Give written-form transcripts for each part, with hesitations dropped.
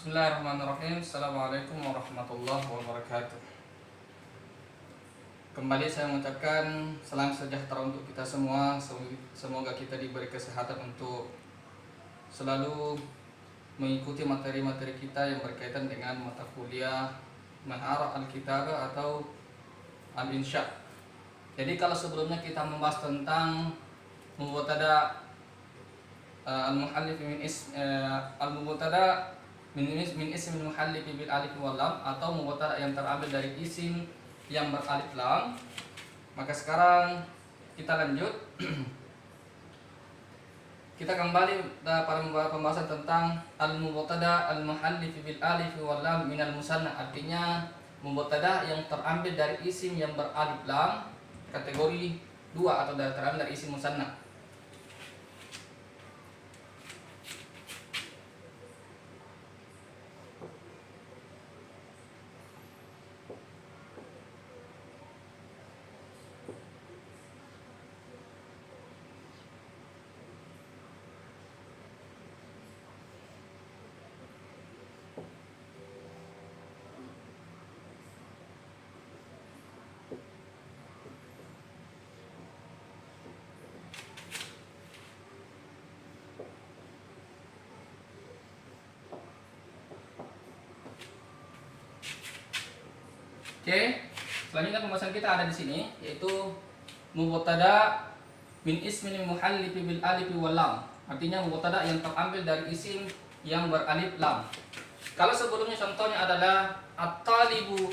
Bismillahirrahmanirrahim. Assalamualaikum warahmatullahi wabarakatuh. Kembali saya mengucapkan salam sejahtera untuk kita semua. Semoga kita diberi kesehatan untuk selalu mengikuti materi-materi kita yang berkaitan dengan mata kuliah Manhaj Al-Kitab atau Al-Insya. Jadi kalau sebelumnya kita membahas tentang mubtada al-muhallif al-mubtada min ism al-muhallif bil alif wal lam atau mubtada yang terambil dari isim yang beralif lam. Maka sekarang kita lanjut. Kita kembali pada pembahasan tentang al-mubtada al-muhallif bil alif wal lam min al-musanna, artinya mubtada yang terambil dari isim yang beralif lam kategori 2 atau terambil dari isim musanna. Oke, selanjutnya pembahasan kita ada di sini, yaitu mubtada min ismin muhallif bil alif wal lam, artinya mubtada yang terambil dari isim yang beralif lam. Kalau sebelumnya contohnya adalah at-talibu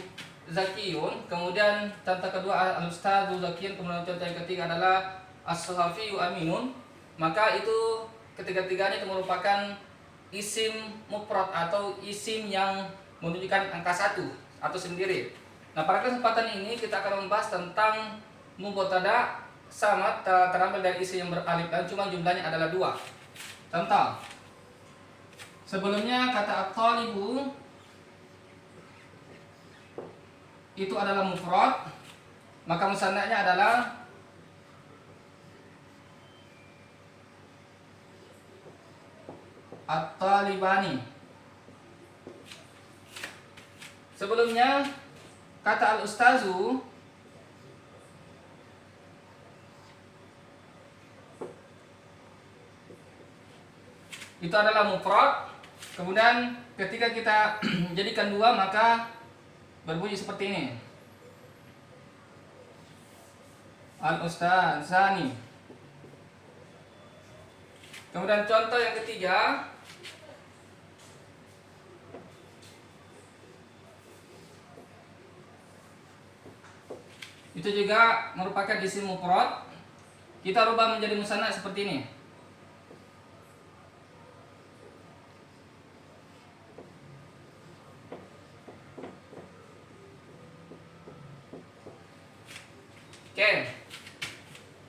zakiyun, kemudian contoh kedua al-ustadzu zakiyun, kemudian contoh yang ketiga adalah as-sahafiyu aminun, maka itu ketiga-tiganya itu merupakan isim mufrad atau isim yang menunjukkan angka 1 atau sendiri. Nah, pada kesempatan ini kita akan membahas tentang mubtada sama terambil dari isim yang beralif lam, cuma jumlahnya adalah 2. Contoh. Sebelumnya kata at-talibu itu adalah mufrad, maka musannanya adalah at-talibani. Sebelumnya kata al-ustazu itu adalah mufrad, kemudian ketika kita jadikan 2 maka berbunyi seperti ini, al-ustazani. Kemudian contoh yang ketiga, itu juga merupakan isim mufrad, kita rubah menjadi musanna seperti ini. Oke.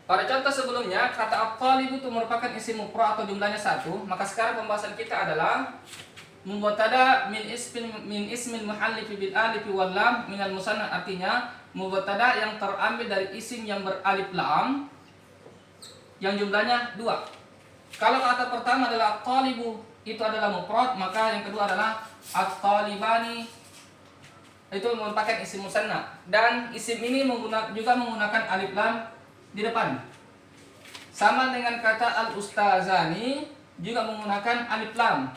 Pada contoh sebelumnya kata at-talibu itu merupakan isim mufrad atau jumlahnya 1, maka sekarang pembahasan kita adalah mubtada min ismin muhallif bil alif wal lam minal musanna, artinya mubtada yang terambil dari isim yang beralif lam yang jumlahnya 2. Kalau kata pertama adalah at-talibu itu adalah mufrad, maka yang kedua adalah at-talibani itu merupakan isim musanna, dan isim ini juga menggunakan alif lam di depan. Sama dengan kata al-ustazani juga menggunakan alif lam.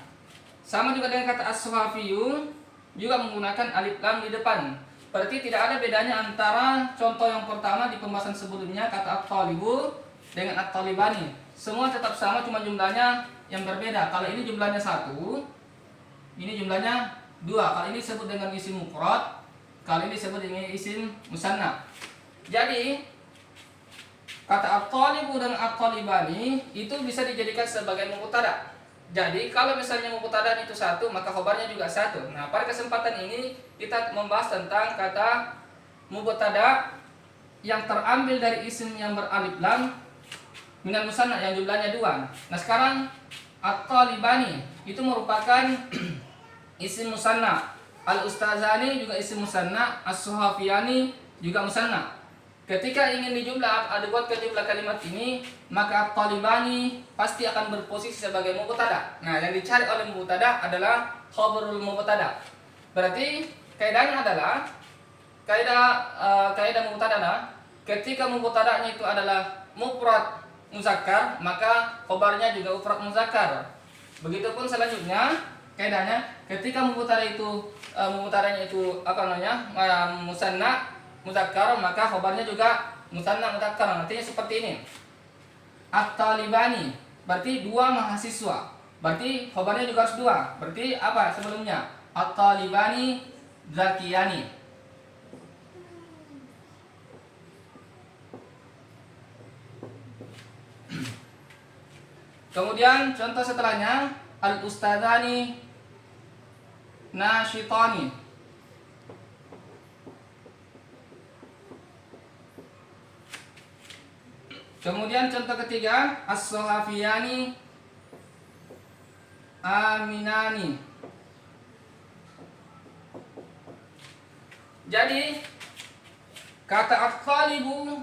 Sama juga dengan kata as-sahafiyu juga menggunakan alif lam di depan. Berarti tidak ada bedanya antara contoh yang pertama di pembahasan sebelumnya kata at-talibu dengan at-talibani. Semua tetap sama, cuma jumlahnya yang berbeda. Kalau ini jumlahnya 1, ini jumlahnya 2. Kalau ini disebut dengan isim mufrad, kalau ini disebut dengan isim musanna. Jadi kata at-talibu dan at-talibani itu bisa dijadikan sebagai mubtada. Jadi kalau misalnya mubtada itu 1, maka khobarnya juga 1. Nah, pada kesempatan ini kita membahas tentang kata mubtada yang terambil dari isim yang beralif lam minal musanna yang jumlahnya 2. Nah, sekarang at-talibani itu merupakan isim musanna, al-ustazani juga isim musanna, as-suhafiyani juga musanna. Ketika ingin dibuatkan jumlah kalimat ini, maka at-talibani pasti akan berposisi sebagai mubtada. Nah, yang dicari oleh mubtada adalah khabarul mubtada. Berarti kaidahnya adalah kaidah mubtada adalah ketika mubtada'nya itu adalah mufrad muzakkar, maka khabarnya juga mufrad muzakkar. Begitupun selanjutnya kaidahnya ketika mubtada'nya itu musanna muzakkar, maka khabarnya juga musanna muzakkar. Artinya seperti ini. At-talibani berarti dua mahasiswa. Berarti khabarnya juga harus dua. Berarti apa sebelumnya? At-talibani zakiyani. Kemudian contoh setelahnya al-ustadzani nasyitani. Kemudian contoh ketiga as-sohafiyani aminani. Jadi kata at-talibu,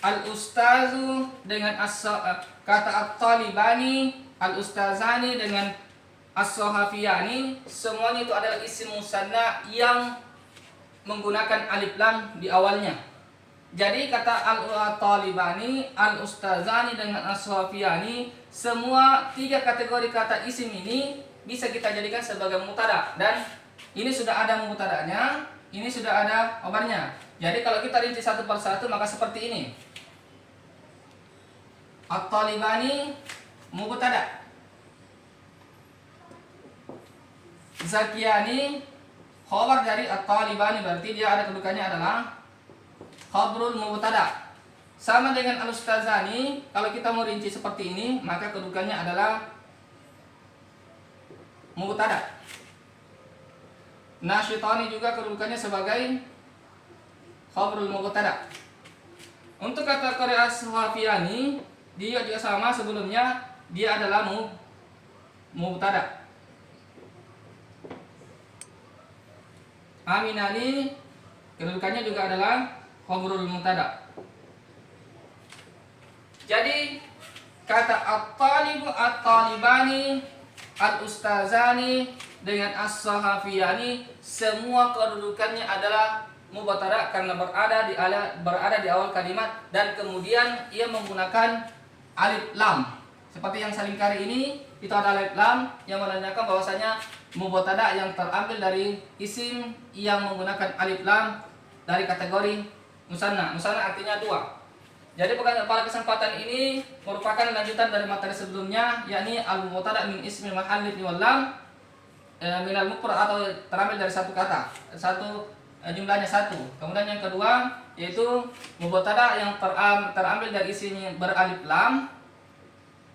al-ustazu dengan kata at-talibani, al-ustazani dengan as-sohafiyani, semuanya itu adalah isim musanna yang menggunakan alif lam di awalnya. Jadi kata al-talibani, al-ustazani dengan as-sohafiyani, semua tiga kategori kata isim ini bisa kita jadikan sebagai mubtada, dan ini sudah ada mubtadanya, ini sudah ada khabarnya. Jadi kalau kita rinci satu persatu maka seperti ini. At-talibani mubtada, zakiyani khabar dari at-talibani, berarti dia ada kedudukannya adalah khabrul mubtada. Sama dengan al-ustazani, kalau kita mau rinci seperti ini maka kedudukannya adalah mubtada. Nasyitani juga kedudukannya sebagai khabrul mubtada. Untuk kata as-sohafiyani, dia juga sama sebelumnya, dia adalah mubtada. Aminani kedudukannya juga adalah khabrul mubtada. Jadi kata at-talibu, at-talibani, al-ustazani dengan as-sohafiyani, semua kedudukannya adalah mubtada karena berada di awal kalimat, dan kemudian ia menggunakan alif lam. Seperti yang salingkari ini, itu ada alif lam yang menandakan bahwasanya mubtada yang terambil dari isim yang menggunakan alif lam dari kategori musanna. Musanna artinya dua. Jadi pada kesempatan ini merupakan lanjutan dari materi sebelumnya, yakni al-mubtada min ismil mahalli wal lam minal mufrad, atau terambil dari satu kata, jumlahnya satu. Kemudian yang kedua yaitu mubtada yang terambil dari isim beralif lam,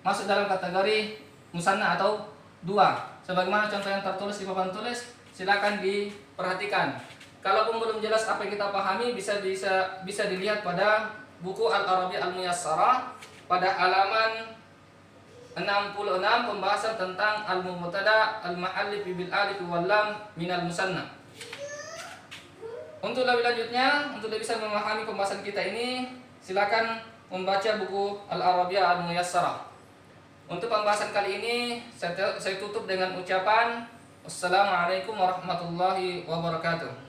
masuk dalam kategori musanna atau dua. Sebagaimana contoh yang tertulis di papan tulis, silakan diperhatikan. Kalaupun belum jelas apa yang kita pahami, bisa dilihat pada buku Al-Arabiyyah Al-Muyassarah pada halaman 66, pembahasan tentang al-mubtada al-ma'allif bil alif wal lam minal musanna. Untuk lebih lanjutnya, untuk lebih bisa memahami pembahasan kita ini, silakan membaca buku Al-Arabiyyah Al-Muyassarah. Untuk pembahasan kali ini saya tutup dengan ucapan Wassalamualaikum warahmatullahi wabarakatuh.